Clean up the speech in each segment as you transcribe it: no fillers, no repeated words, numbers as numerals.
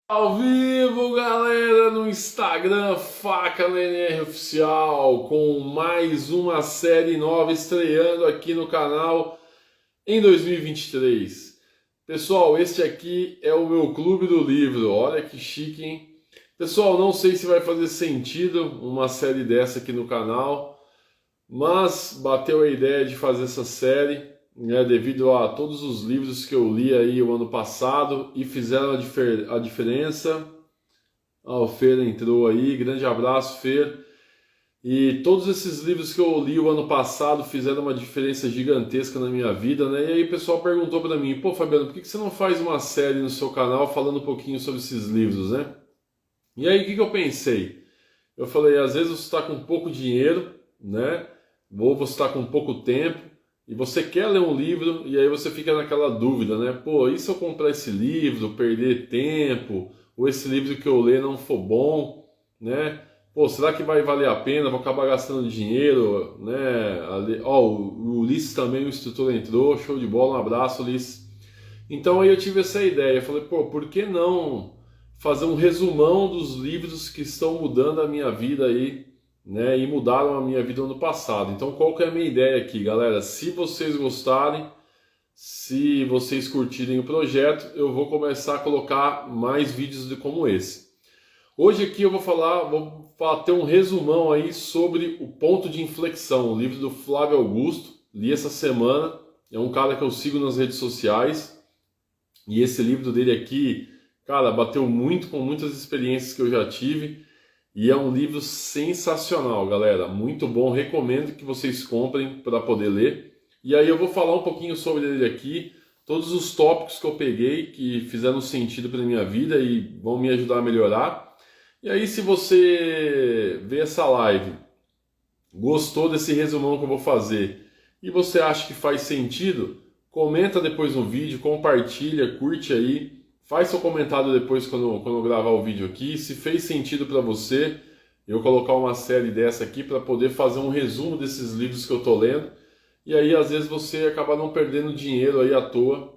Ao vivo, galera, no Instagram Faca no NR Oficial, com mais uma série nova estreando aqui no canal em 2023. Pessoal, este aqui é o meu clube do livro, olha que chique, hein? Pessoal, não sei se vai fazer sentido uma série dessa aqui no canal, mas bateu a ideia de fazer essa série, né, devido a todos os livros que eu li aí o ano passado e fizeram a diferença. O Fer entrou aí, grande abraço, Fer. E todos esses livros que eu li o ano passado fizeram uma diferença gigantesca na minha vida, né? E aí o pessoal perguntou para mim, pô, Fabiano, por que você não faz uma série no seu canal falando um pouquinho sobre esses livros, né? E aí o que eu pensei? Eu falei, às vezes você está com pouco dinheiro, né? Ou você está com pouco tempo, e você quer ler um livro, e aí você fica naquela dúvida, né? Pô, e se eu comprar esse livro, perder tempo, ou esse livro que eu ler não for bom, né? Pô, será que vai valer a pena? Vou acabar gastando dinheiro, né? Ó, o Ulisses também, o instrutor entrou, show de bola, um abraço, Ulisses. Então aí eu tive essa ideia, falei, pô, por que não fazer um resumão dos livros que estão mudando a minha vida aí, né, e mudaram a minha vida no ano passado. Então, qual que é a minha ideia aqui, galera? Se vocês gostarem, se vocês curtirem o projeto, eu vou começar a colocar mais vídeos como esse. Hoje aqui eu vou ter um resumão aí sobre O Ponto de Inflexão, o livro do Flávio Augusto. Li essa semana, é um cara que eu sigo nas redes sociais, e esse livro dele aqui, cara, bateu muito com muitas experiências que eu já tive. E é um livro sensacional, galera. Muito bom. Recomendo que vocês comprem para poder ler. E aí eu vou falar um pouquinho sobre ele aqui. Todos os tópicos que eu peguei que fizeram sentido para minha vida e vão me ajudar a melhorar. E aí, se você vê essa live, gostou desse resumão que eu vou fazer e você acha que faz sentido, comenta depois no vídeo, compartilha, curte aí. Faz seu comentário depois quando eu gravar o vídeo aqui. Se fez sentido para você, eu colocar uma série dessa aqui para poder fazer um resumo desses livros que eu tô lendo. E aí, às vezes, você acaba não perdendo dinheiro aí à toa,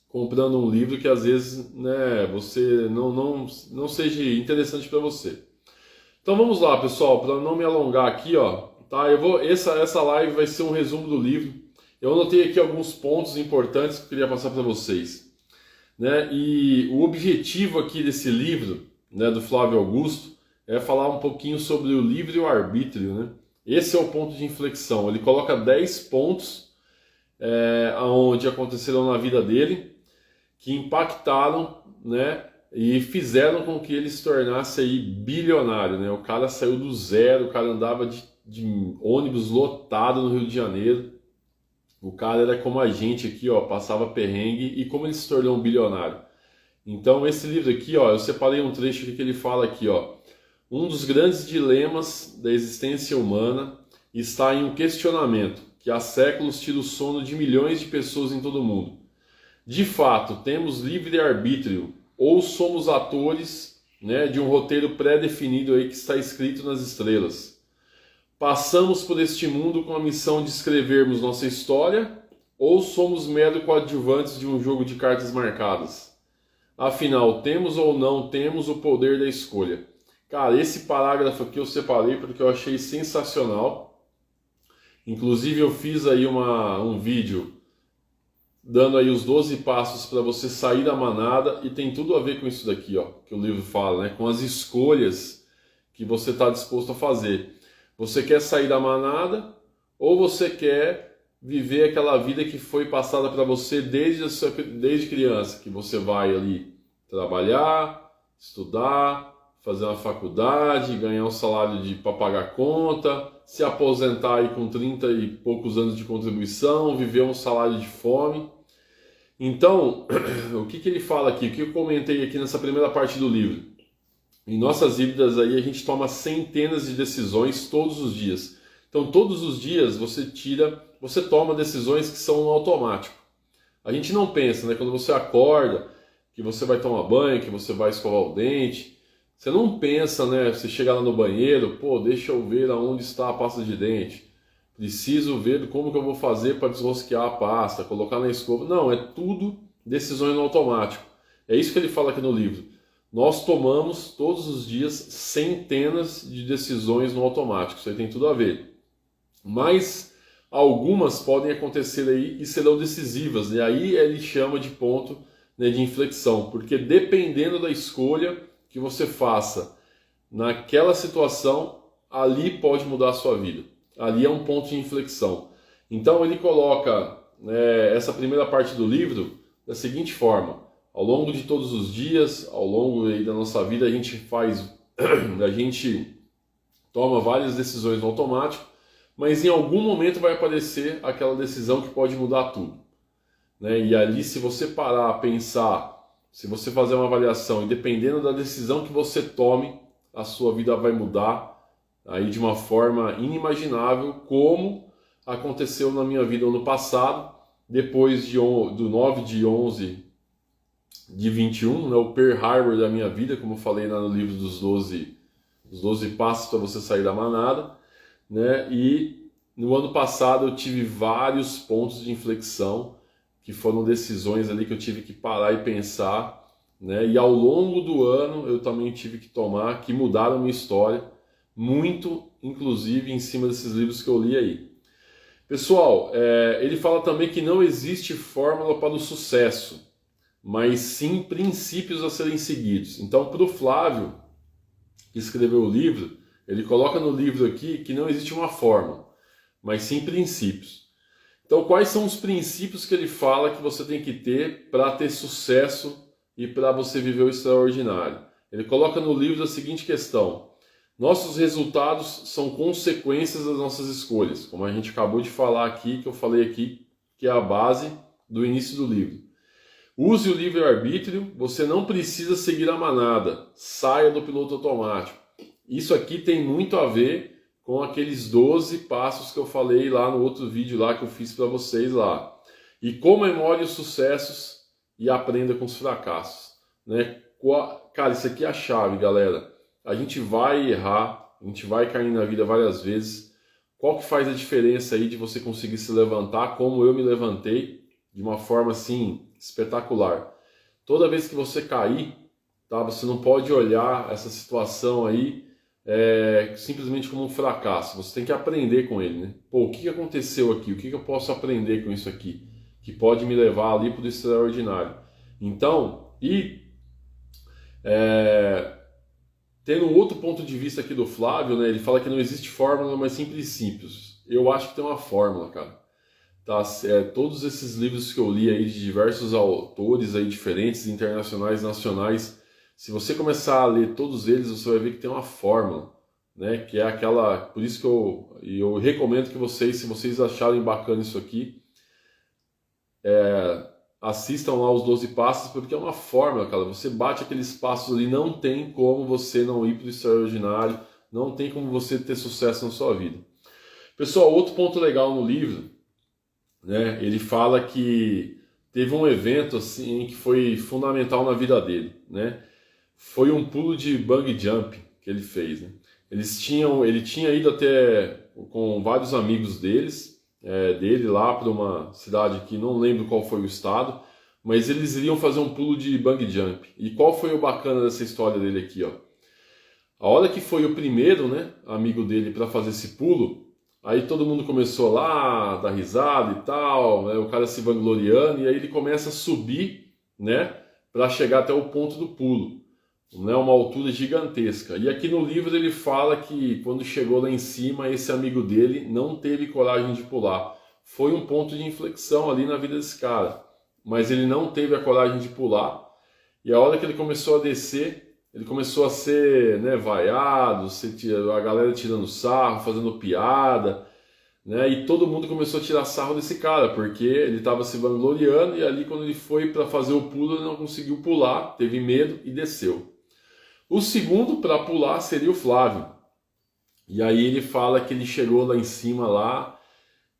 comprando um livro que às vezes, né, você não seja interessante para você. Então vamos lá, pessoal, para não me alongar aqui, ó, tá? Essa live vai ser um resumo do livro. Eu anotei aqui alguns pontos importantes que eu queria passar para vocês, né? E o objetivo aqui desse livro, né, do Flávio Augusto, é falar um pouquinho sobre o livre e o arbítrio, né? Esse é o ponto de inflexão. Ele coloca 10 pontos onde aconteceram na vida dele, que impactaram, né, e fizeram com que ele se tornasse aí bilionário, né? O cara saiu do zero, o cara andava de ônibus lotado no Rio de Janeiro. O cara era como a gente aqui, ó, passava perrengue, e como ele se tornou um bilionário. Então esse livro aqui, ó, eu separei um trecho que ele fala aqui, ó. Um dos grandes dilemas da existência humana está em um questionamento que há séculos tira o sono de milhões de pessoas em todo o mundo. De fato, temos livre-arbítrio ou somos atores, né, de um roteiro pré-definido aí que está escrito nas estrelas? Passamos por este mundo com a missão de escrevermos nossa história ou somos mero coadjuvantes de um jogo de cartas marcadas? Afinal, temos ou não temos o poder da escolha? Cara, esse parágrafo aqui eu separei porque eu achei sensacional. Inclusive eu fiz aí um vídeo dando aí os 12 passos para você sair da manada, e tem tudo a ver com isso daqui, ó, que o livro fala, né? Com as escolhas que você está disposto a fazer. Você quer sair da manada ou você quer viver aquela vida que foi passada para você desde criança, que você vai ali trabalhar, estudar, fazer uma faculdade, ganhar um salário para pagar conta, se aposentar aí com 30 e poucos anos de contribuição, viver um salário de fome. Então, o que ele fala aqui, o que eu comentei aqui nessa primeira parte do livro? Em nossas vidas aí a gente toma centenas de decisões todos os dias. Então todos os dias você toma decisões que são no automático. A gente não pensa, né? Quando você acorda, que você vai tomar banho, que você vai escovar o dente, você não pensa, né? Você chega lá no banheiro, pô, deixa eu ver aonde está a pasta de dente. Preciso ver como que eu vou fazer para desrosquear a pasta, colocar na escova. Não, é tudo decisões no automático. É isso que ele fala aqui no livro. nós tomamos todos os dias centenas de decisões no automático, isso aí tem tudo a ver. Mas algumas podem acontecer aí e serão decisivas, e aí ele chama de ponto, né, de inflexão, porque dependendo da escolha que você faça naquela situação, ali pode mudar a sua vida. Ali é um ponto de inflexão. Então ele coloca essa primeira parte do livro da seguinte forma: ao longo de todos os dias, ao longo aí da nossa vida, a gente toma várias decisões no automático, mas em algum momento vai aparecer aquela decisão que pode mudar tudo, né? E ali, se você parar, pensar, se você fazer uma avaliação, e dependendo da decisão que você tome, a sua vida vai mudar aí de uma forma inimaginável, como aconteceu na minha vida ano passado, depois do 9 de 11 de 21, né, o Pearl Harbor da minha vida, como eu falei lá no livro dos 12 passos para você sair da manada, né? E no ano passado eu tive vários pontos de inflexão, que foram decisões ali que eu tive que parar e pensar, né? E ao longo do ano eu também tive que tomar, que mudaram a minha história, muito, inclusive, em cima desses livros que eu li aí. Pessoal, ele fala também que não existe fórmula para o sucesso, mas sim princípios a serem seguidos. Então, para o Flávio, que escreveu o livro, ele coloca no livro aqui que não existe uma fórmula, mas sim princípios. Então, quais são os princípios que ele fala que você tem que ter para ter sucesso e para você viver o extraordinário? Ele coloca no livro a seguinte questão: nossos resultados são consequências das nossas escolhas, como a gente acabou de falar aqui, que eu falei aqui, que é a base do início do livro. Use o livre-arbítrio, você não precisa seguir a manada, saia do piloto automático. Isso aqui tem muito a ver com aqueles 12 passos que eu falei lá no outro vídeo lá que eu fiz para vocês lá. E comemore os sucessos e aprenda com os fracassos, né? Cara, isso aqui é a chave, galera. A gente vai errar, a gente vai cair na vida várias vezes. Qual que faz a diferença aí de você conseguir se levantar, como eu me levantei, de uma forma assim espetacular? Toda vez que você cair, tá, você não pode olhar essa situação aí simplesmente como um fracasso. Você tem que aprender com ele, né? Pô, o que aconteceu aqui? O que eu posso aprender com isso aqui? Que pode me levar ali para o extraordinário. Então, tendo um outro ponto de vista aqui do Flávio, né? Ele fala que não existe fórmula, mas sim princípios. Eu acho que tem uma fórmula, cara. Tá? Todos esses livros que eu li aí de diversos autores aí diferentes, internacionais, nacionais, se você começar a ler todos eles, você vai ver que tem uma fórmula, né? Que é aquela... Por isso que eu recomendo que vocês, se vocês acharem bacana isso aqui, assistam lá os 12 passos, porque é uma fórmula, cara. Você bate aqueles passos ali, não tem como você não ir para o extraordinário, não tem como você ter sucesso na sua vida. Pessoal, outro ponto legal no livro, né? Ele fala que teve um evento assim que foi fundamental na vida dele, né? Foi um pulo de bungee jump que ele fez, né? Ele tinha ido até com vários amigos dele lá para uma cidade que não lembro qual foi o estado, mas eles iriam fazer um pulo de bungee jump. E qual foi o bacana dessa história dele aqui, ó? A hora que foi o primeiro, né, amigo dele para fazer esse pulo, aí todo mundo começou lá a dar risada e tal, né, o cara se vangloriando, e aí ele começa a subir, né, para chegar até o ponto do pulo, né, uma altura gigantesca. E aqui no livro ele fala que quando chegou lá em cima, esse amigo dele não teve coragem de pular. Foi um ponto de inflexão ali na vida desse cara, mas ele não teve a coragem de pular. E a hora que ele começou a descer, ele começou a ser, né, vaiado, a galera tirando sarro, fazendo piada, né, e todo mundo começou a tirar sarro desse cara, porque ele estava se vangloriando, e ali quando ele foi para fazer o pulo, ele não conseguiu pular, teve medo e desceu. O segundo para pular seria o Flávio. E aí ele fala que ele chegou lá em cima lá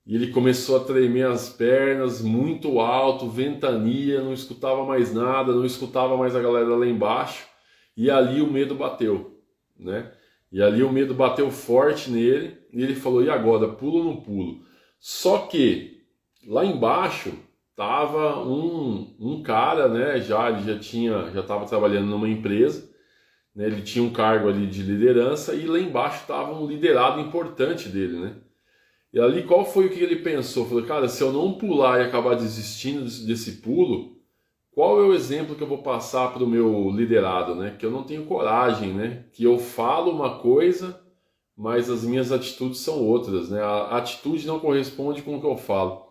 e ele começou a tremer as pernas, muito alto, ventania, não escutava mais nada, não escutava mais a galera lá embaixo. E ali o medo bateu, né? E ali o medo bateu forte nele e ele falou: e agora, pulo ou não pulo? Só que lá embaixo tava um cara, né? Ele já estava trabalhando numa empresa. né? Ele tinha um cargo ali de liderança e lá embaixo estava um liderado importante dele, né? E ali qual foi o que ele pensou? Falou, cara, se eu não pular e acabar desistindo desse pulo, qual é o exemplo que eu vou passar para o meu liderado, né? Que eu não tenho coragem, né? Que eu falo uma coisa, mas as minhas atitudes são outras, né? A atitude não corresponde com o que eu falo.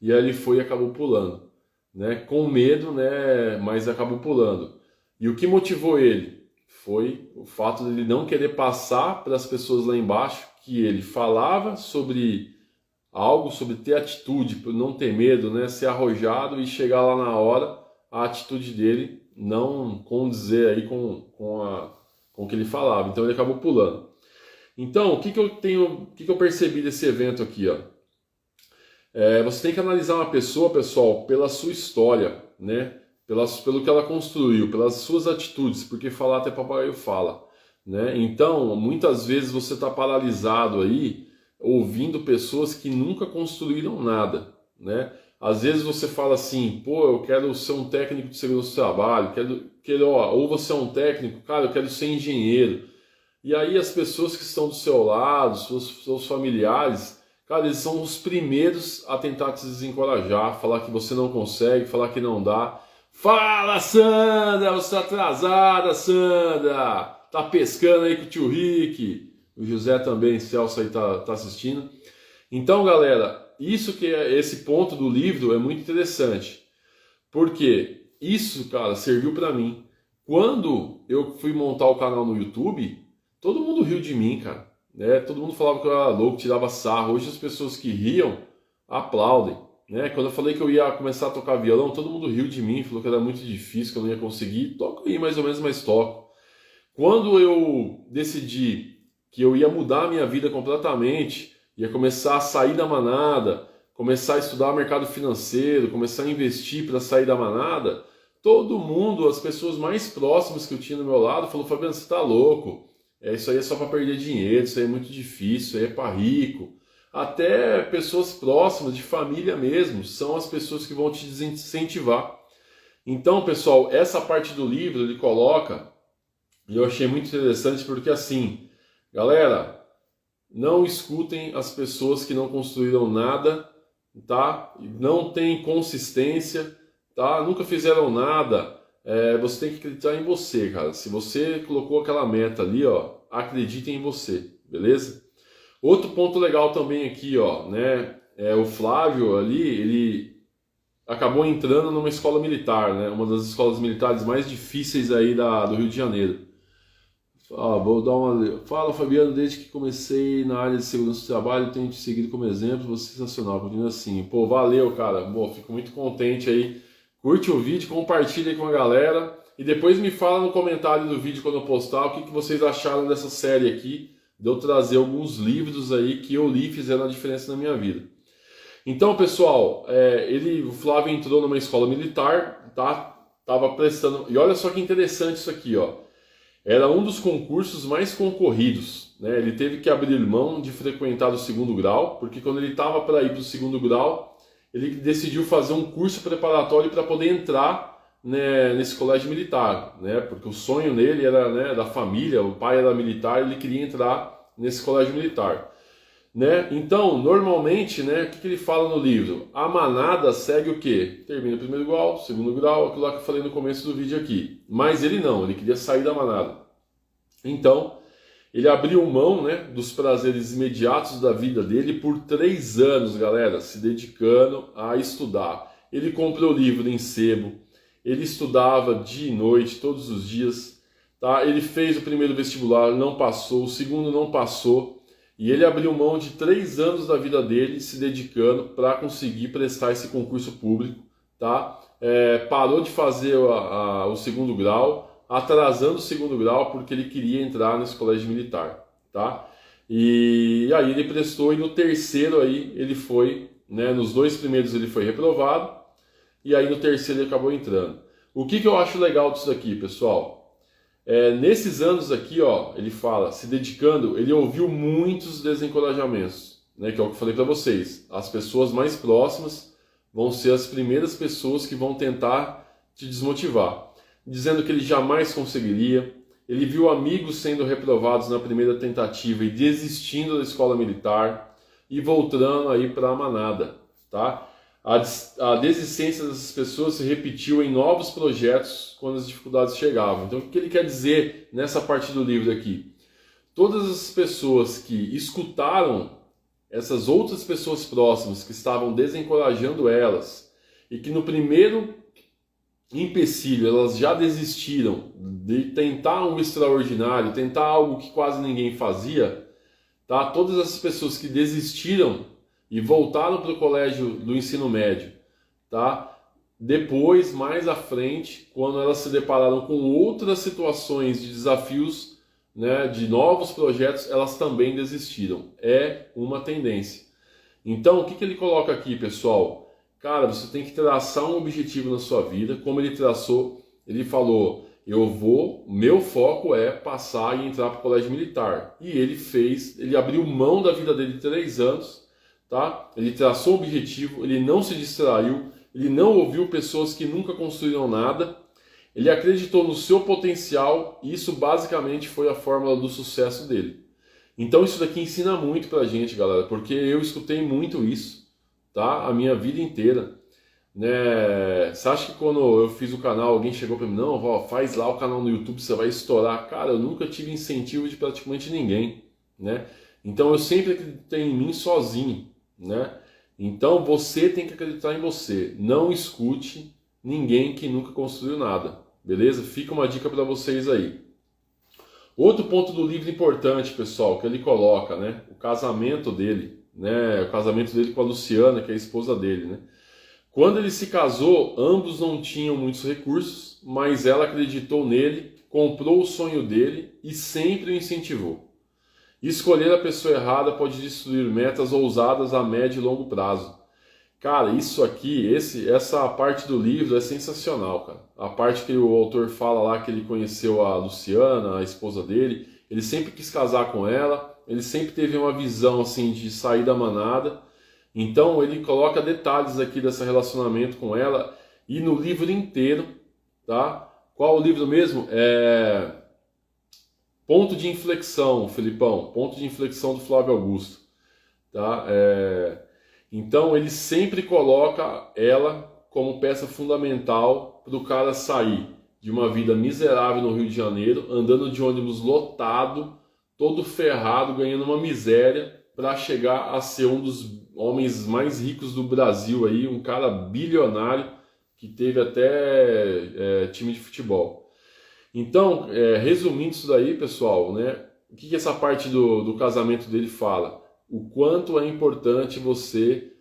E aí ele foi e acabou pulando, né? Com medo, né? Mas acabou pulando. E o que motivou ele? Foi o fato de ele não querer passar para as pessoas lá embaixo que ele falava sobre algo, sobre ter atitude, não ter medo, né? Ser arrojado e chegar lá na hora, a atitude dele não condizer aí com o que ele falava. Então ele acabou pulando. Então, o que eu percebi desse evento aqui, ó? Você tem que analisar uma pessoa, pessoal, pela sua história, né? Pelo que ela construiu, pelas suas atitudes, porque falar até papagaio fala, né? Então, muitas vezes você está paralisado aí, ouvindo pessoas que nunca construíram nada, né? Às vezes você fala assim, pô, eu quero ser um técnico de segurança do trabalho, ou você é um técnico, cara, eu quero ser engenheiro. E aí as pessoas que estão do seu lado, seus familiares, cara, eles são os primeiros a tentar te desencorajar, falar que você não consegue, falar que não dá. Fala, Sandra, você tá atrasada, Sandra, tá pescando aí com o tio Rick, o José também, Celso aí tá assistindo. Então, galera, esse ponto do livro é muito interessante, porque isso, cara, serviu para mim. Quando eu fui montar o canal no YouTube, todo mundo riu de mim, cara, né? Todo mundo falava que eu era louco, tirava sarro. Hoje as pessoas que riam aplaudem, né? Quando eu falei que eu ia começar a tocar violão, todo mundo riu de mim, falou que era muito difícil, que eu não ia conseguir. Toco aí mais ou menos, mas toco. Quando eu decidi que eu ia mudar a minha vida completamente, ia começar a sair da manada, começar a estudar mercado financeiro, começar a investir para sair da manada, todo mundo, as pessoas mais próximas que eu tinha do meu lado, falou, Fabiano, você tá louco. Isso aí é só para perder dinheiro, isso aí é muito difícil, isso aí é para rico. Até pessoas próximas, de família mesmo, são as pessoas que vão te desincentivar. Então, pessoal, essa parte do livro ele coloca, e eu achei muito interessante porque assim, galera, não escutem as pessoas que não construíram nada, tá? Não tem consistência, tá? Nunca fizeram nada. Você tem que acreditar em você, cara. Se você colocou aquela meta ali, ó, acredite em você, beleza? Outro ponto legal também aqui, ó, né? O Flávio ali, ele acabou entrando numa escola militar, né? Uma das escolas militares mais difíceis aí do Rio de Janeiro. Vou dar uma... Fala, Fabiano, desde que comecei na área de segurança do trabalho, tenho te seguido como exemplo, você é sensacional, continua assim. Pô, valeu, cara. Bom, fico muito contente aí. Curte o vídeo, compartilha aí com a galera e depois me fala no comentário do vídeo quando eu postar o que vocês acharam dessa série aqui, de eu trazer alguns livros aí que eu li e fizeram a diferença na minha vida. Então, pessoal, o Flávio entrou numa escola militar, tá? Tava prestando... E olha só que interessante isso aqui, ó. Era um dos concursos mais concorridos, né? Ele teve que abrir mão de frequentar o segundo grau, porque quando ele estava para ir para o segundo grau, ele decidiu fazer um curso preparatório para poder entrar, né, nesse colégio militar, né? Porque o sonho dele era, né, da família, o pai era militar, ele queria entrar nesse colégio militar, né? Então, normalmente, né, o que ele fala no livro? A manada segue o quê? Termina o primeiro grau, segundo grau, aquilo lá que eu falei no começo do vídeo aqui. Mas ele não, ele queria sair da manada. Então, ele abriu mão, né, dos prazeres imediatos da vida dele por 3 anos, galera, se dedicando a estudar. Ele comprou o livro em sebo, ele estudava dia e noite, todos os dias, tá? Ele fez o primeiro vestibular, não passou, o segundo não passou, e ele abriu mão de 3 anos da vida dele se dedicando para conseguir prestar esse concurso público, tá? Parou de fazer o segundo grau, atrasando o segundo grau porque ele queria entrar nesse colégio militar, tá? E aí ele prestou e no terceiro aí ele foi, né? Nos 2 primeiros ele foi reprovado e aí no terceiro ele acabou entrando. O que eu acho legal disso aqui, pessoal? Nesses anos aqui, ó, ele fala, se dedicando, ele ouviu muitos desencorajamentos, né? Que é o que eu falei para vocês. As pessoas mais próximas vão ser as primeiras pessoas que vão tentar te desmotivar, dizendo que ele jamais conseguiria, ele viu amigos sendo reprovados na primeira tentativa e desistindo da escola militar e voltando aí para a manada, tá? A desistência dessas pessoas se repetiu em novos projetos quando as dificuldades chegavam. Então, o que ele quer dizer nessa parte do livro aqui? Todas as pessoas que escutaram essas outras pessoas próximas que estavam desencorajando elas e que no primeiro empecilho elas já desistiram de tentar um extraordinário, tentar algo que quase ninguém fazia, tá? Todas essas pessoas que desistiram e voltaram para o colégio do ensino médio, tá? Depois, mais à frente, quando elas se depararam com outras situações de desafios, né, de novos projetos, elas também desistiram. É uma tendência. Então, o que ele coloca aqui, pessoal? Cara, você tem que traçar um objetivo na sua vida, como ele traçou. Ele falou, meu foco é passar e entrar para o colégio militar. E ele abriu mão da vida dele de 3 anos, tá? Ele traçou um objetivo, ele não se distraiu, ele não ouviu pessoas que nunca construíram nada. Ele acreditou no seu potencial e isso basicamente foi a fórmula do sucesso dele. Então isso daqui ensina muito pra gente, galera, porque eu escutei muito isso, tá? A minha vida inteira, né? Você acha que quando eu fiz o canal, alguém chegou pra mim, não, ó, faz lá o canal no YouTube, você vai estourar. Cara, eu nunca tive incentivo de praticamente ninguém, né? Então eu sempre acreditei em mim sozinho, né? Então você tem que acreditar em você. Não escute ninguém que nunca construiu nada. Beleza? Fica uma dica para vocês aí. Outro ponto do livro importante, pessoal, que ele coloca, né? O casamento dele, né? O casamento dele com a Luciana, que é a esposa dele, né? Quando ele se casou, ambos não tinham muitos recursos, mas ela acreditou nele, comprou o sonho dele e sempre o incentivou. Escolher a pessoa errada pode destruir metas ousadas a médio e longo prazo. Cara, isso aqui, essa parte do livro é sensacional, cara. A parte que o autor fala lá que ele conheceu a Luciana, a esposa dele, ele sempre quis casar com ela, ele sempre teve uma visão assim de sair da manada. Então ele coloca detalhes aqui desse relacionamento com ela e no livro inteiro, tá? Qual o livro mesmo? Ponto de Inflexão, Felipão, Ponto de Inflexão do Flávio Augusto, tá? Então ele sempre coloca ela como peça fundamental para o cara sair de uma vida miserável no Rio de Janeiro, andando de ônibus lotado, todo ferrado, ganhando uma miséria, para chegar a ser um dos homens mais ricos do Brasil, aí, um cara bilionário que teve até time de futebol. Então, resumindo isso daí, pessoal, né, o que essa parte do casamento dele fala? O quanto é importante você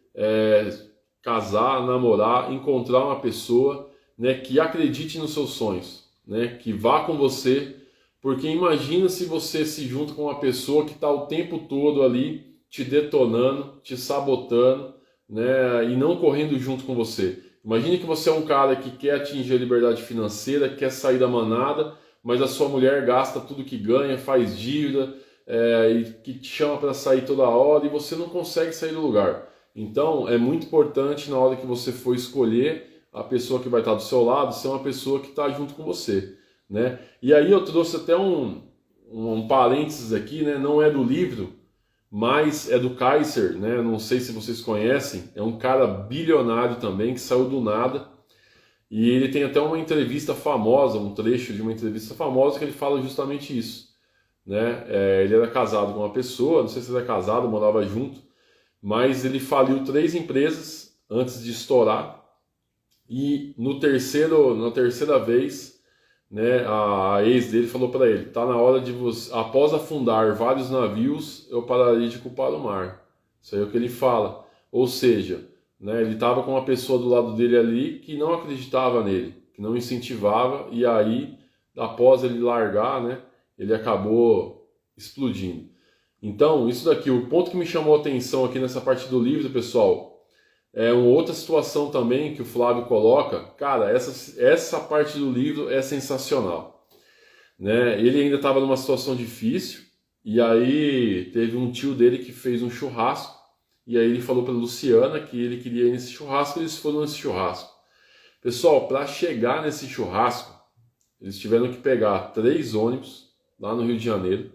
casar, namorar, encontrar uma pessoa, né, que acredite nos seus sonhos, né, que vá com você, porque imagina se você se junta com uma pessoa que está o tempo todo ali te detonando, te sabotando, né, e não correndo junto com você. Imagine que você é um cara que quer atingir a liberdade financeira, quer sair da manada, mas a sua mulher gasta tudo que ganha, faz dívida, e que te chama para sair toda hora e você não consegue sair do lugar. Então é muito importante na hora que você for escolher a pessoa que vai estar do seu lado, ser uma pessoa que está junto com você, né? E aí eu trouxe até um parênteses aqui, né? Não é do livro, mas é do Kaiser, né? Não sei se vocês conhecem, é um cara bilionário também que saiu do nada. E ele tem até uma entrevista famosa, um trecho de uma entrevista famosa que ele fala justamente isso, né? Ele era casado com uma pessoa, não sei se ele era casado, morava junto, mas ele faliu 3 empresas antes de estourar e na terceira vez, né, a ex dele falou para ele, tá na hora de você, após afundar vários navios, eu pararei de culpar o mar. Isso aí é o que ele fala. Ou seja, né, ele estava com uma pessoa do lado dele ali que não acreditava nele, que não incentivava, e aí, após ele largar, né, ele acabou explodindo. Então, isso daqui, o ponto que me chamou a atenção aqui nessa parte do livro, pessoal, é uma outra situação também que o Flávio coloca. Cara, essa parte do livro é sensacional, né? Ele ainda estava numa situação difícil, e aí teve um tio dele que fez um churrasco, e aí ele falou para Luciana que ele queria ir nesse churrasco, e eles foram nesse churrasco. Pessoal, para chegar nesse churrasco, Eles tiveram que pegar 3 ônibus lá no Rio de Janeiro,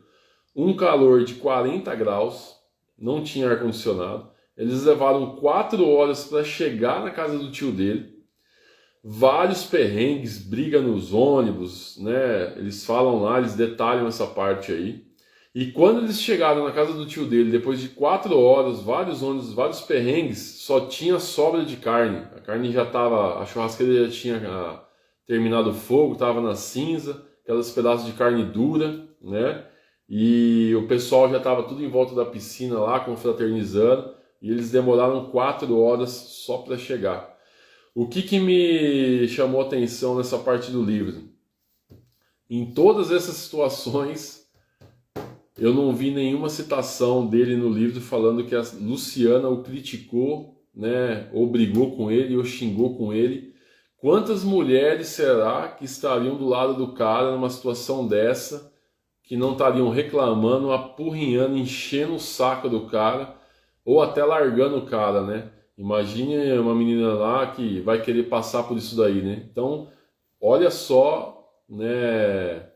um calor de 40 graus, não tinha ar-condicionado. Eles levaram 4 horas para chegar na casa do tio dele. Vários perrengues, briga nos ônibus, né? Eles falam lá, eles detalham essa parte aí. E quando eles chegaram na casa do tio dele, depois de 4 horas, vários ônibus, vários perrengues, só tinha sobra de carne. A carne já estava, a churrasqueira já tinha terminado o fogo, estava na cinza, aqueles pedaços de carne dura, né? E o pessoal já estava tudo em volta da piscina lá, confraternizando, e eles demoraram 4 horas só para chegar. O que me chamou a atenção nessa parte do livro? Em todas essas situações, eu não vi nenhuma citação dele no livro falando que a Luciana o criticou, né, ou brigou com ele, ou xingou com ele. Quantas mulheres será que estariam do lado do cara numa situação dessa, que não estariam reclamando, apurrinhando, enchendo o saco do cara, ou até largando o cara, né? Imagine uma menina lá que vai querer passar por isso daí, né? Então, olha só, né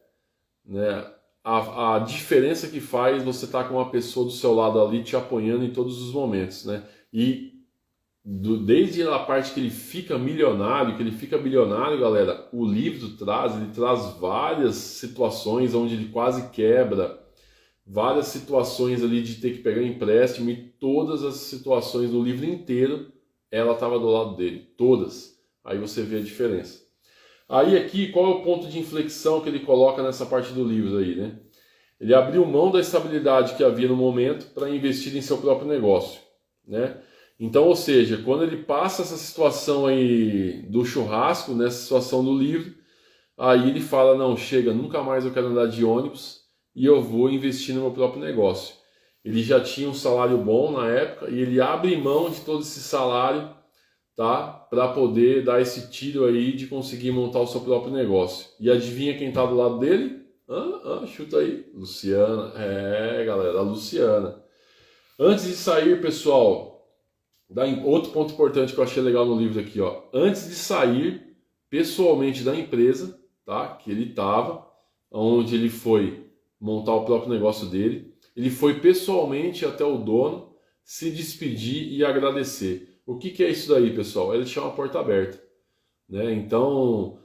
a diferença que faz você estar com uma pessoa do seu lado ali te apoiando em todos os momentos, né? E desde a parte que ele fica milionário, que ele fica bilionário, galera, o livro ele traz várias situações onde ele quase quebra, várias situações ali de ter que pegar empréstimo, e todas as situações do livro inteiro, ela estava do lado dele, todas. Aí você vê a diferença. Aí aqui, qual é o ponto de inflexão que ele coloca nessa parte do livro aí, né? Ele abriu mão da estabilidade que havia no momento para investir em seu próprio negócio, né? Então, ou seja, quando ele passa essa situação aí do churrasco, nessa situação do livro, aí ele fala, não, chega, nunca mais eu quero andar de ônibus e eu vou investir no meu próprio negócio. Ele já tinha um salário bom na época e ele abre mão de todo esse salário, tá, para poder dar esse tiro aí de conseguir montar o seu próprio negócio. E adivinha quem tá do lado dele? Chuta aí. Luciana. É, galera, a Luciana. Antes de sair, pessoal, outro ponto importante que eu achei legal no livro aqui, ó. Antes de sair pessoalmente da empresa, tá, que ele tava, onde ele foi montar o próprio negócio dele, ele foi pessoalmente até o dono se despedir e agradecer. O que é isso daí, pessoal? É deixar uma porta aberta, né? Então,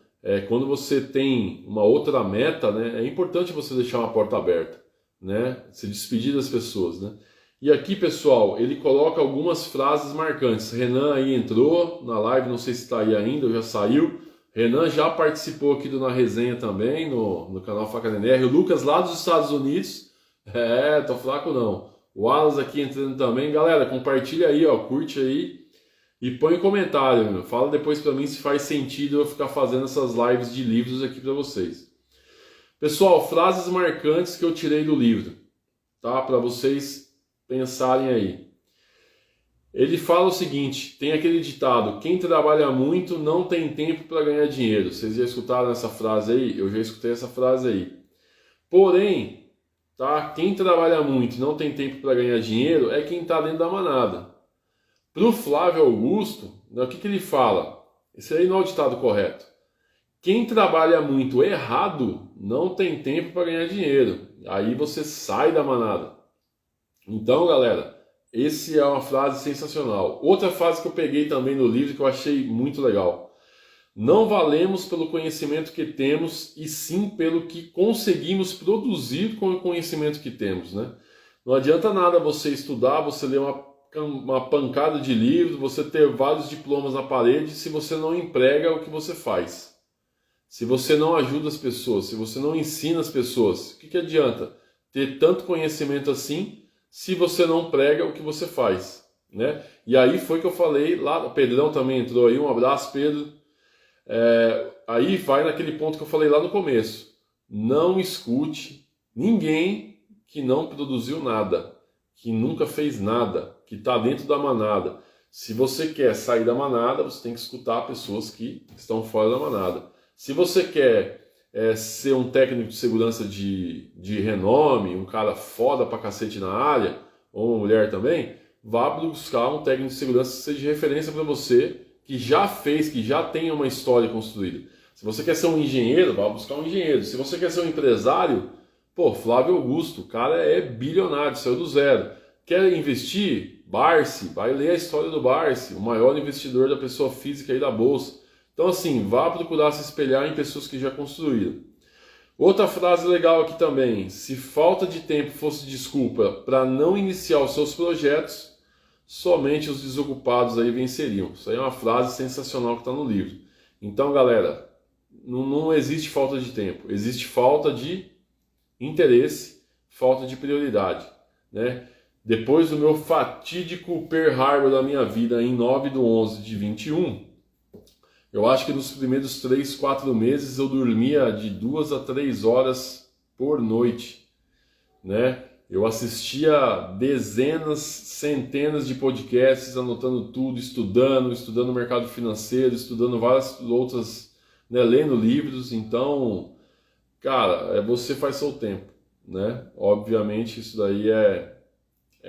quando você tem uma outra meta, né, é importante você deixar uma porta aberta, né? Se despedir das pessoas, né? E aqui, pessoal, ele coloca algumas frases marcantes. Renan aí entrou na live, não sei se está aí ainda, ou já saiu. Renan já participou aqui do Na Resenha também, no canal Faca NR. O Lucas lá dos Estados Unidos. Tô fraco não. O Alas aqui entrando também. Galera, compartilha aí, ó, curte aí. E põe comentário, meu. Fala depois para mim se faz sentido eu ficar fazendo essas lives de livros aqui para vocês. Pessoal, frases marcantes que eu tirei do livro, tá? Para vocês pensarem aí. Ele fala o seguinte, tem aquele ditado, quem trabalha muito não tem tempo para ganhar dinheiro. Vocês já escutaram essa frase aí? Eu já escutei essa frase aí. Porém, tá? Quem trabalha muito e não tem tempo para ganhar dinheiro é quem está dentro da manada. Para o Flávio Augusto, né, o que ele fala? Esse aí não é o ditado correto. Quem trabalha muito errado não tem tempo para ganhar dinheiro. Aí você sai da manada. Então, galera, essa é uma frase sensacional. Outra frase que eu peguei também no livro que eu achei muito legal. Não valemos pelo conhecimento que temos, e sim pelo que conseguimos produzir com o conhecimento que temos, né? Não adianta nada você estudar, você ler uma pancada de livros, você ter vários diplomas na parede, se você não emprega o que você faz. Se você não ajuda as pessoas, se você não ensina as pessoas, o que adianta ter tanto conhecimento assim se você não prega o que você faz, né? E aí foi que eu falei lá, o Pedrão também entrou aí, um abraço, Pedro. Aí vai naquele ponto que eu falei lá no começo. Não escute ninguém que não produziu nada, que nunca fez nada, que está dentro da manada. Se você quer sair da manada, você tem que escutar pessoas que estão fora da manada. Se você quer ser um técnico de segurança de renome, um cara foda pra cacete na área, ou uma mulher também, vá buscar um técnico de segurança que seja de referência para você, que já fez, que já tenha uma história construída. Se você quer ser um engenheiro, vai buscar um engenheiro. Se você quer ser um empresário, pô, Flávio Augusto, o cara é bilionário, saiu do zero. Quer investir? Barsi, vai ler a história do Barsi, o maior investidor da pessoa física aí da Bolsa. Então assim, vá procurar se espelhar em pessoas que já construíram. Outra frase legal aqui também, se falta de tempo fosse desculpa para não iniciar os seus projetos, somente os desocupados aí venceriam. Isso aí é uma frase sensacional que está no livro. Então galera, não existe falta de tempo, existe falta de interesse, falta de prioridade, né? Depois do meu fatídico Pearl Harbor da minha vida em 9/11/21, eu acho que nos primeiros 3, 4 meses eu dormia de 2 a 3 horas por noite, né? Eu assistia dezenas, centenas de podcasts, anotando tudo, estudando o mercado financeiro, estudando várias outras, né, lendo livros. Então, cara, você faz seu tempo, né? Obviamente isso daí é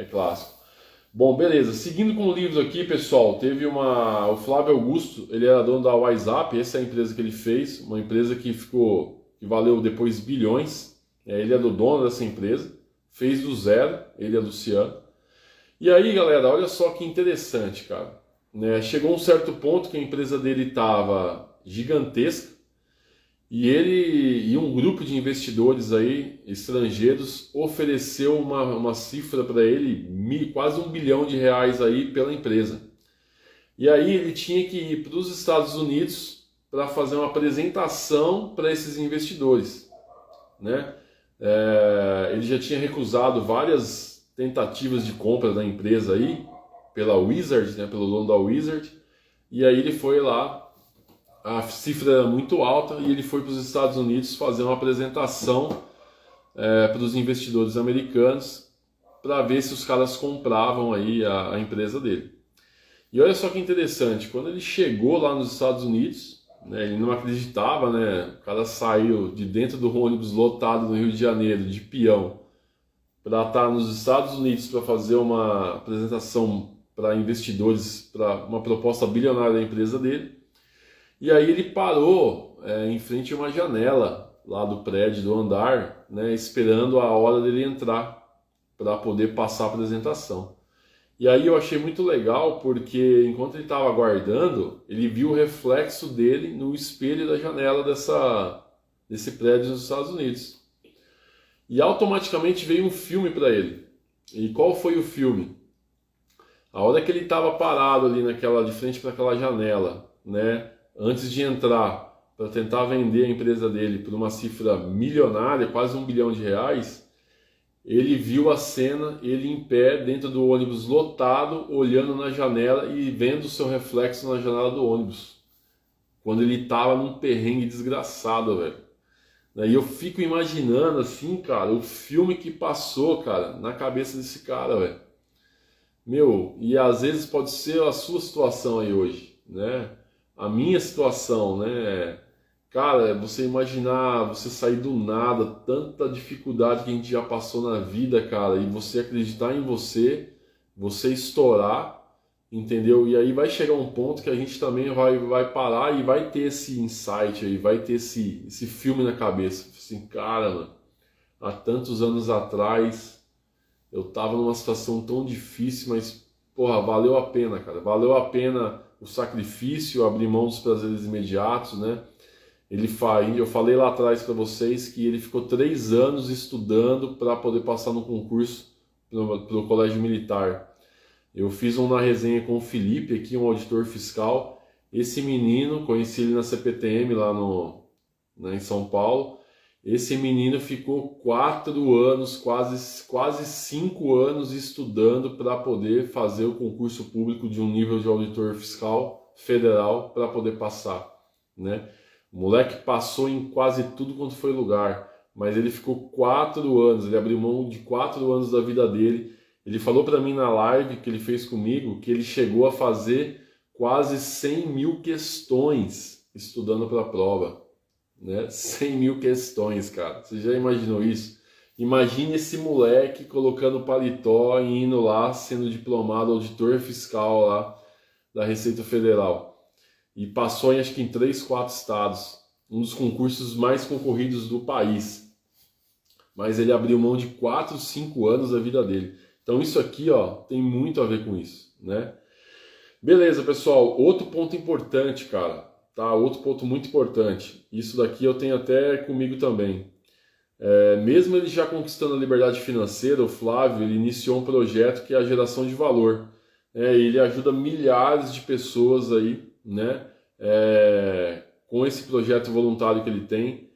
clássico. Bom, beleza. Seguindo com o livro aqui, pessoal, teve o Flávio Augusto, ele era dono da WhatsApp, essa é a empresa que ele fez, uma empresa que valeu depois bilhões. Ele é o dono dessa empresa, fez do zero, ele e a Luciana. E aí, galera, olha só que interessante, cara. Né? Chegou um certo ponto que a empresa dele estava gigantesca, e ele e um grupo de investidores aí, estrangeiros, ofereceu uma cifra para ele, quase R$1 bilhão aí pela empresa. E aí ele tinha que ir para os Estados Unidos para fazer uma apresentação para esses investidores, né? Ele já tinha recusado várias tentativas de compra da empresa aí, pela Wizard, né, pelo dono da Wizard, e aí ele foi lá. A cifra era muito alta e ele foi para os Estados Unidos fazer uma apresentação para os investidores americanos para ver se os caras compravam aí a empresa dele. E olha só que interessante, quando ele chegou lá nos Estados Unidos, né, ele não acreditava, né? O cara saiu de dentro do ônibus lotado no Rio de Janeiro, de peão, para estar nos Estados Unidos para fazer uma apresentação para investidores, para uma proposta bilionária da empresa dele. E aí ele parou em frente a uma janela lá do prédio, do andar, né, esperando a hora dele entrar para poder passar a apresentação. E aí eu achei muito legal porque enquanto ele estava aguardando, ele viu o reflexo dele no espelho da janela desse prédio nos Estados Unidos. E automaticamente veio um filme para ele. E qual foi o filme? A hora que ele estava parado ali de frente para aquela janela, né? Antes de entrar para tentar vender a empresa dele por uma cifra milionária, quase R$1 bilhão, ele viu a cena, ele em pé dentro do ônibus lotado, olhando na janela e vendo o seu reflexo na janela do ônibus. Quando ele estava num perrengue desgraçado, velho. E eu fico imaginando assim, cara, o filme que passou, cara, na cabeça desse cara, velho. Meu, e às vezes pode ser a sua situação aí hoje, né? A minha situação, né? Cara, você imaginar, você sair do nada, tanta dificuldade que a gente já passou na vida, cara, e você acreditar em você estourar, entendeu? E aí vai chegar um ponto que a gente também vai parar e vai ter esse insight aí, vai ter esse filme na cabeça. Assim, cara, mano, há tantos anos atrás eu tava numa situação tão difícil, mas, porra, valeu a pena, cara. Valeu a pena o sacrifício, abrir mão dos prazeres imediatos, né? Eu falei lá atrás para vocês que ele ficou 3 anos estudando para poder passar no concurso pro Colégio Militar. Eu fiz na resenha com o Felipe aqui, um auditor fiscal. Esse menino, conheci ele na CPTM lá em São Paulo. Esse menino ficou 4 anos, quase 5 anos estudando para poder fazer o concurso público de um nível de auditor fiscal federal para poder passar, né? O moleque passou em quase tudo quanto foi lugar, mas ele ficou 4 anos, ele abriu mão de 4 anos da vida dele. Ele falou para mim na live que ele fez comigo que ele chegou a fazer quase 100 mil questões estudando para a prova, né? 100 mil questões, cara. Você já imaginou isso? Imagine esse moleque colocando paletó e indo lá, sendo diplomado auditor fiscal lá da Receita Federal. E passou acho que em 3, 4 estados. um dos concursos mais concorridos do país. Mas ele abriu mão de 4, 5 anos da vida dele. Então isso aqui, ó, tem muito a ver com isso, né? Beleza, pessoal. Outro ponto importante, cara, tá? Outro ponto muito importante. Isso daqui eu tenho até comigo também. Mesmo ele já conquistando a liberdade financeira, o Flávio, ele iniciou um projeto que é a geração de valor. Ele ajuda milhares de pessoas aí, né? Com esse projeto voluntário que ele tem.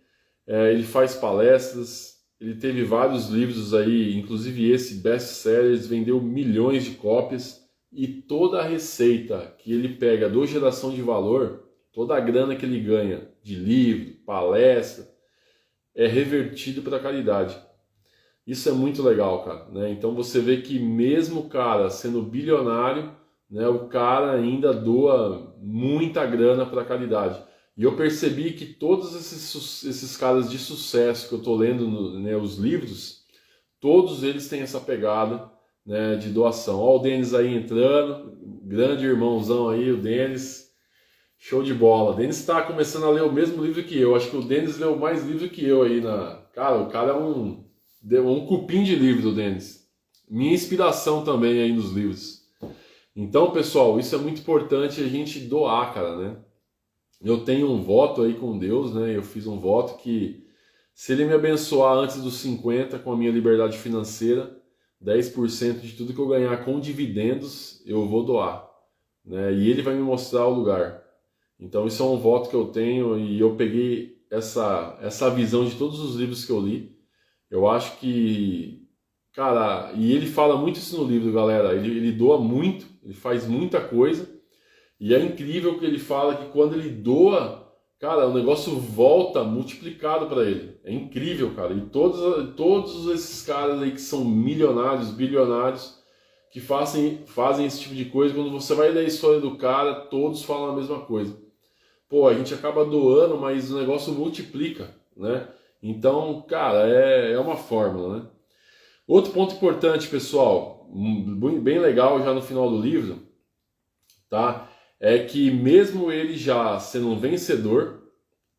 Ele faz palestras, ele teve vários livros aí, inclusive esse best-sellers, vendeu milhões de cópias. E toda a receita que ele pega do geração de valor, toda a grana que ele ganha de livro, palestra, é revertido para a caridade. Isso é muito legal, cara, né? Então você vê que mesmo o cara sendo bilionário, né, o cara ainda doa muita grana para a caridade. E eu percebi que todos esses caras de sucesso que eu estou lendo, né, os livros, todos eles têm essa pegada, né, de doação. Ó, o Denis aí entrando, grande irmãozão aí, o Denis, show de bola. O Denis está começando a ler o mesmo livro que eu. Acho que o Denis leu mais livro que eu aí Cara, o cara é um cupim de livro, o Denis. Minha inspiração também aí nos livros. Então, pessoal, isso é muito importante a gente doar, cara, né? Eu tenho um voto aí com Deus, né? Eu fiz um voto que se ele me abençoar antes dos 50 com a minha liberdade financeira, 10% de tudo que eu ganhar com dividendos, eu vou doar, né? E ele vai me mostrar o lugar. Então isso é um voto que eu tenho e eu peguei essa visão de todos os livros que eu li. Eu acho que, cara, e ele fala muito isso no livro, galera. Ele doa muito, ele faz muita coisa. E é incrível que ele fala que quando ele doa, cara, o negócio volta multiplicado para ele. É incrível, cara. E todos esses caras aí que são milionários, bilionários, que fazem esse tipo de coisa, quando você vai ler a história do cara, todos falam a mesma coisa. Pô, a gente acaba doando, mas o negócio multiplica, né? Então, cara, é uma fórmula, né? Outro ponto importante, pessoal, bem legal já no final do livro, tá? É que mesmo ele já sendo um vencedor,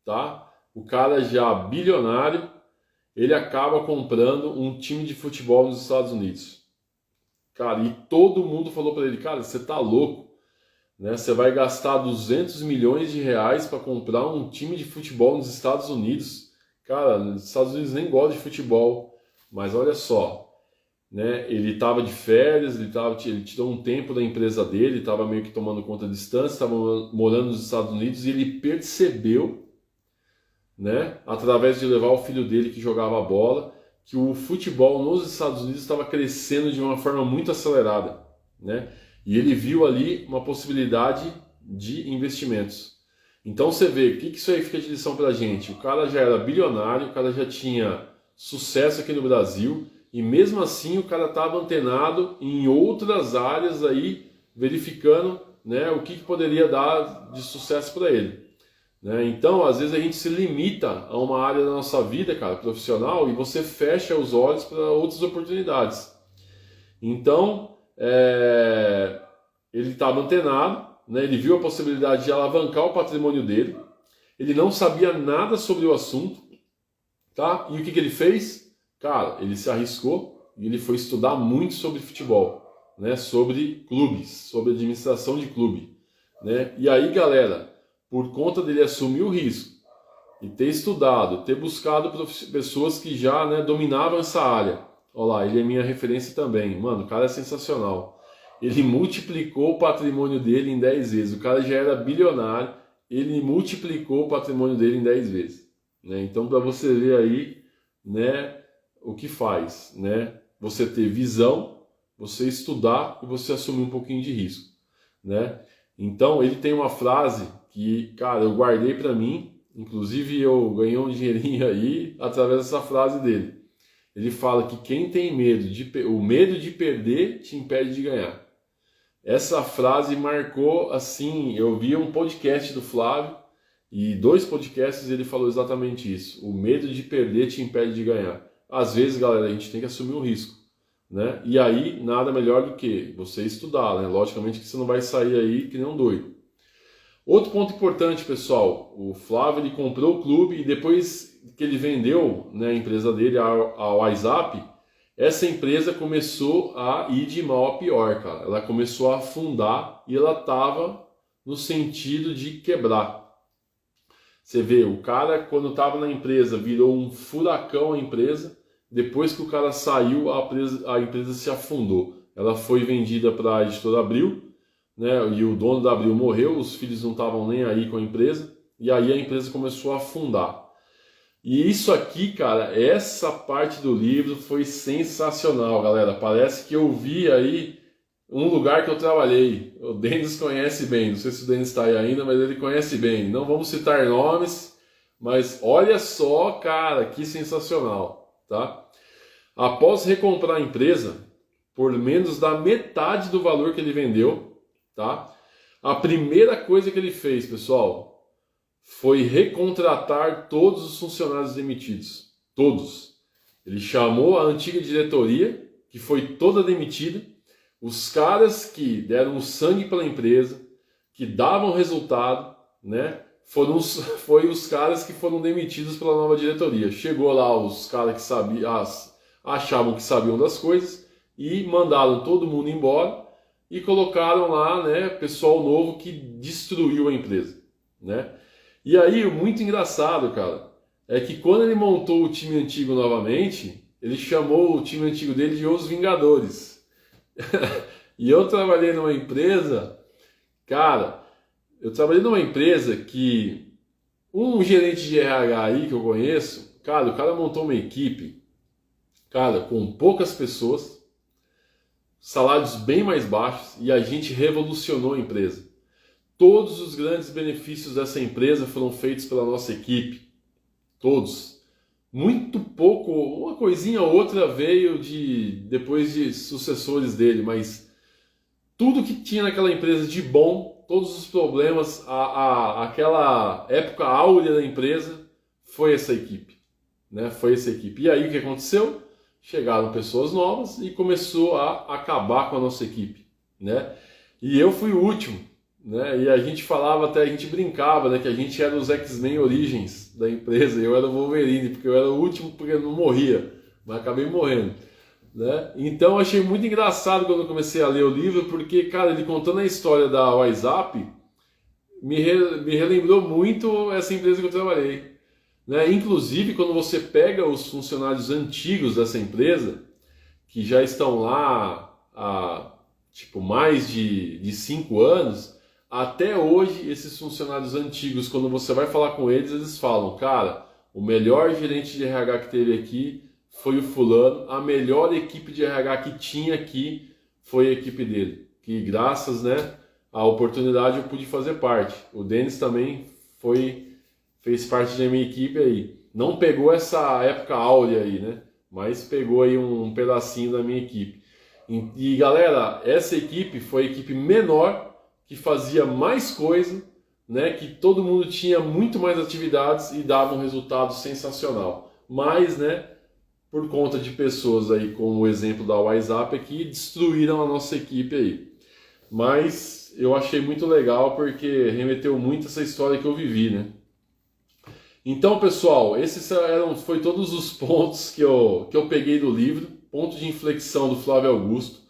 tá? O cara já bilionário, ele acaba comprando um time de futebol nos Estados Unidos. Cara, e todo mundo falou para ele, cara, você tá louco, né? Você vai gastar 200 milhões de reais para comprar um time de futebol nos Estados Unidos. Cara, nos Estados Unidos nem gosta de futebol, mas olha só, né? Ele estava de férias, ele tirou um tempo da empresa dele, estava meio que tomando conta à distância, estava morando nos Estados Unidos e ele percebeu, né, através de levar o filho dele que jogava bola, que o futebol nos Estados Unidos estava crescendo de uma forma muito acelerada, né? E ele viu ali uma possibilidade de investimentos. Então você vê, o que isso aí fica de lição para a gente? O cara já era bilionário, o cara já tinha sucesso aqui no Brasil, e mesmo assim o cara estava antenado em outras áreas aí, verificando, né, o que poderia dar de sucesso para ele. Né? Então, às vezes a gente se limita a uma área da nossa vida, cara, profissional, e você fecha os olhos para outras oportunidades. Então, ele estava antenado, né? Ele viu a possibilidade de alavancar o patrimônio dele, ele não sabia nada sobre o assunto, tá? E o que ele fez? Cara, ele se arriscou e ele foi estudar muito sobre futebol, né? Sobre clubes, sobre administração de clube, né? E aí, galera, por conta dele assumir o risco e ter estudado, ter buscado pessoas que já, né, dominavam essa área. Olha lá, ele é minha referência também. Mano, o cara é sensacional. Ele multiplicou o patrimônio dele em 10 vezes. O cara já era bilionário, ele multiplicou o patrimônio dele em 10 vezes. Né? Então, para você ver aí, né, o que faz, né? Você ter visão, você estudar e você assumir um pouquinho de risco, né? Então, ele tem uma frase que, cara, eu guardei para mim, inclusive eu ganhei um dinheirinho aí através dessa frase dele. Ele fala que quem tem medo, o medo de perder te impede de ganhar. Essa frase marcou, assim, eu vi um podcast do Flávio e 2 podcasts ele falou exatamente isso. O medo de perder te impede de ganhar. Às vezes, galera, a gente tem que assumir o risco, né? E aí, nada melhor do que você estudar, né? Logicamente que você não vai sair aí que nem um doido. Outro ponto importante, pessoal, o Flávio ele comprou o clube e depois que ele vendeu, né, a empresa dele, a WhatsApp, essa empresa começou a ir de mal a pior, cara. Ela começou a afundar e ela estava no sentido de quebrar. Você vê, o cara quando estava na empresa virou um furacão a empresa, depois que o cara saiu a empresa se afundou. Ela foi vendida para a editora Abril, né, e o dono da Abril morreu, os filhos não estavam nem aí com a empresa, e aí a empresa começou a afundar. E isso aqui, cara, essa parte do livro foi sensacional, galera. Parece que eu vi aí um lugar que eu trabalhei. O Denis conhece bem, não sei se o Denis está aí ainda, mas ele conhece bem. Não vamos citar nomes, mas olha só, cara, que sensacional, tá? Após recomprar a empresa por menos da metade do valor que ele vendeu, tá? A primeira coisa que ele fez, pessoal, foi recontratar todos os funcionários demitidos. Todos. Ele chamou a antiga diretoria, que foi toda demitida, os caras que deram sangue pela empresa, que davam resultado, né? Foi os caras que foram demitidos pela nova diretoria. Chegou lá os caras que achavam que sabiam das coisas e mandaram todo mundo embora e colocaram lá, né, pessoal novo que destruiu a empresa, né? E aí, muito engraçado, cara, é que quando ele montou o time antigo novamente, ele chamou o time antigo dele de Os Vingadores. E eu trabalhei numa empresa, cara, que um gerente de RH aí que eu conheço, cara, o cara montou uma equipe, cara, com poucas pessoas, salários bem mais baixos, e a gente revolucionou a empresa. Todos os grandes benefícios dessa empresa foram feitos pela nossa equipe. Todos. Muito pouco, uma coisinha ou outra veio depois de sucessores dele, mas tudo que tinha naquela empresa de bom, todos os problemas, aquela época áurea da empresa, foi essa equipe, né? Foi essa equipe. E aí o que aconteceu? Chegaram pessoas novas e começou a acabar com a nossa equipe, né? E eu fui o último, né? E a gente brincava, né, que a gente era os X-Men Origins da empresa, eu era o Wolverine, porque eu era o último, porque eu não morria, mas acabei morrendo, né? Então eu achei muito engraçado quando eu comecei a ler o livro, porque, cara, ele contando a história da WhatsApp me relembrou muito essa empresa que eu trabalhei, né? Inclusive, quando você pega os funcionários antigos dessa empresa, que já estão lá há tipo mais de 5 anos, até hoje, esses funcionários antigos, quando você vai falar com eles, eles falam, cara, o melhor gerente de RH que teve aqui foi o fulano, a melhor equipe de RH que tinha aqui foi a equipe dele, que graças, né, à oportunidade eu pude fazer parte. O Denis também fez parte da minha equipe aí. Não pegou essa época áurea aí, né, mas pegou aí um pedacinho da minha equipe. E galera, essa equipe foi a equipe menor, que fazia mais coisa, né, que todo mundo tinha muito mais atividades e dava um resultado sensacional. Mas, né, por conta de pessoas aí, como o exemplo da WhatsApp aqui, destruíram a nossa equipe aí. Mas eu achei muito legal porque remeteu muito a essa história que eu vivi, né? Então, pessoal, esses foi todos os pontos que eu peguei do livro, ponto de inflexão do Flávio Augusto.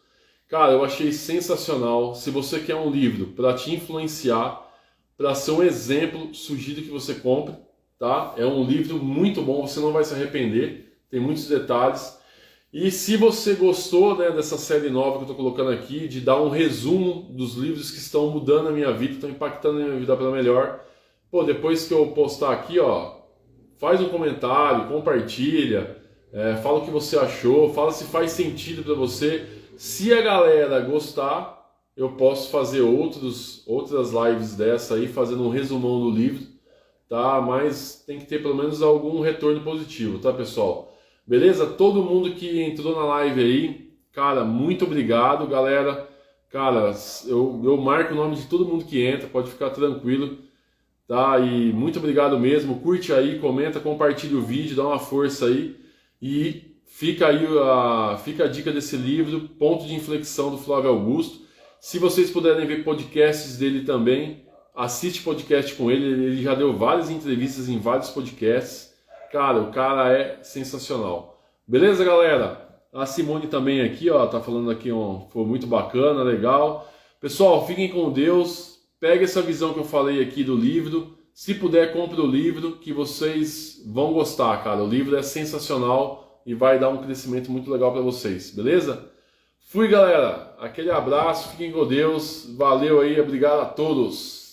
Cara, eu achei sensacional. Se você quer um livro para te influenciar, para ser um exemplo, sugiro que você compre, tá? É um livro muito bom, você não vai se arrepender, tem muitos detalhes. E se você gostou, né, dessa série nova que eu estou colocando aqui, de dar um resumo dos livros que estão mudando a minha vida, estão impactando a minha vida para melhor, pô, depois que eu postar aqui, ó, faz um comentário, compartilha, fala o que você achou, fala se faz sentido para você. Se a galera gostar, eu posso fazer outras lives dessa aí, fazendo um resumão do livro, tá? Mas tem que ter pelo menos algum retorno positivo, tá, pessoal? Beleza? Todo mundo que entrou na live aí, cara, muito obrigado, galera. Cara, eu marco o nome de todo mundo que entra, pode ficar tranquilo, tá? E muito obrigado mesmo. Curte aí, comenta, compartilha o vídeo, dá uma força aí. E fica aí fica a dica desse livro, Ponto de Inflexão, do Flávio Augusto. Se vocês puderem ver podcasts dele também, assiste podcast com ele. Ele já deu várias entrevistas em vários podcasts. Cara, o cara é sensacional. Beleza, galera? A Simone também aqui, ó, tá falando aqui, foi muito bacana, legal. Pessoal, fiquem com Deus. Pega essa visão que eu falei aqui do livro. Se puder, compre o livro, que vocês vão gostar, cara. O livro é sensacional e vai dar um crescimento muito legal para vocês, beleza? Fui, galera. Aquele abraço, fiquem com Deus. Valeu aí, obrigado a todos.